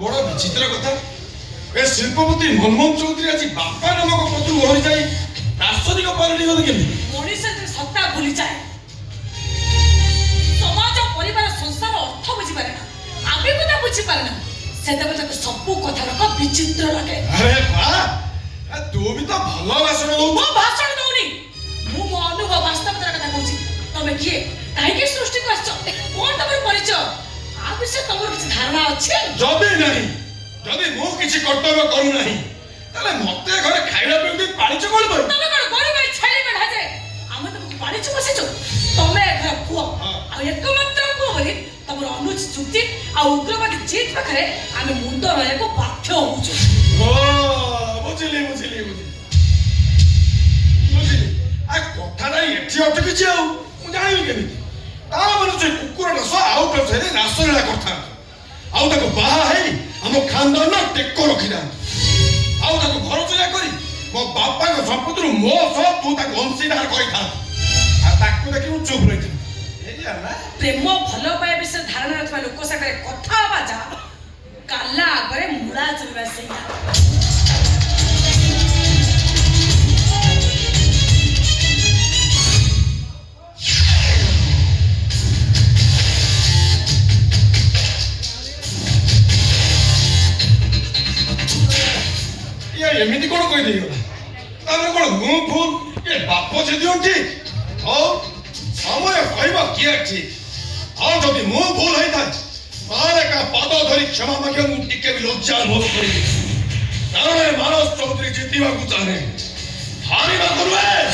বড় বিচিত্র কথা এ শিল্পপতি মনমোহন চৌধুরী আজ বাপা নামক পদରୁ ଓହରି ଯାଇ ରାଷ୍ଟ୍ରପତିଙ୍କ ପାଲଟି ଗଲେ କେମିତି? ମଣିଷ ସତ୍ତା ଭୁଲିଯାଏ, ସମାଜ ପରିବାର ସଂସାର ଅର୍ଥ ବୁଝିପାରେ ନା, ଆବେଗତା ବୁଝିପାରେ ନା, ସେତେବେଳେ ତାକୁ ସବୁ କଥାଗୁଡାକ ବିଚିତ୍ର ଲାଗେ। ଆରେ ବାଃ, ତୁ ବି ତ ଭଲ ଭାଷଣ ଦଉ। ମୁଁ ଭାଷଣ ଦଉନି, ମୁଁ ମୋ ଅନୁଭବ ବାସ୍ତବତାର କଥା କହୁଛି। ତମେ କିଏ, କାହିଁକି ସୃଷ୍ଟିକୁ ଆସିଛ, କଣ ତମର ପରିଚୟ, ଆ ବିଷୟରେ ତମର କିଛି ଧାରଣା ଅଛି? ଯଦି ନାହିଁ, ଯଦି ମୁଁ କିଛି କର୍ତ୍ତବ୍ୟ କରୁନାହିଁ ତାହେଲେ ମତେ ଘରେ ଖାଇବା ପିଇବାକୁ ପାଳିଛ କଣ ପାଇଁ? ତମେ କଣ ଗରିବ ଛେଳି ମେଢା ଯେ ଆମେ ତମକୁ ପାଳିଛୁ ବସିଛୁ? ତମେ ଘର ପୁଅ ଆଉ ଏକମାତ୍ର ପୁଅ ବୋଲି ତମର ଅନୁଚିତ ଯୁକ୍ତି ଆଉ ଉଗ୍ରବାଦୀ ଜିତ୍ ପାଖରେ ଆମେ ମୁଣ୍ଡ ରହିବାକୁ ବାଧ୍ୟ ହଉଛୁ। ବୁଝିଲି ବୁଝିଲି ବୁଝିଲି ବୁଝିଲି। ଆ କଥାଟା ଏଠି ଅଟକିଛି, ଆଉ ମୁଁ ଜାଣିବି କେମିତି? ତା ମାନେ ସେ କୁକୁରଟା ସହ ଆଉ ପଛରେ ରାସଲୀଳା କରିଥାନ୍ତି, ଆଉ ତାକୁ ବାହା ହେଇ ଆମ ଖାନଦାନ ଟେକ ରଖିଥାନ୍ତି, ଆଉ ତାକୁ ଭରସା କରି ମୋ ବାପାଙ୍କ ସମ୍ପତ୍ତିରୁ ମୋ ସହ ତୁ ତାକୁ ଅଂଶୀଦାର କରିଥାନ୍ତୁ, ଆଉ ତାକୁ ଦେଖି ମୁଁ ଚୁପ୍ ରହିଥିଲି। ପ୍ରେମ ଭଲ ପାଇବା ବିଷୟରେ ଧାରଣା ରଖିବା ଲୋକ ସାଙ୍ଗରେ କଥା ହବା ଯା, କାଲା ଆଗରେ ମୂଳା ଚଳିବା ସେଇଟା। ଏମିତି କଣ କହିଦେଇଗଲା? ତାପରେ କଣ ମୁଁ ଭୁଲ, ଏ ବାପ ସେ ଦିଅନ୍ତି? ହଉ ସମୟ କହିବ କିଏ ଠିକ। ଆଉ ଯଦି ମୁଁ ଭୁଲ ହେଇଥାଏ ତାହେଲେ କା ପାଦ ଧରି କ୍ଷମା ମାଗିବା ମୁଁ ଟିକେ ବି ଲଜ୍ଜା ଅନୁଭବ କରିବି, କାରଣ ମାନସ ଚୌଧୁରୀ ଜିତିବାକୁ ଚାହେଁ, ହାରିବାକୁ ନୁହେଁ।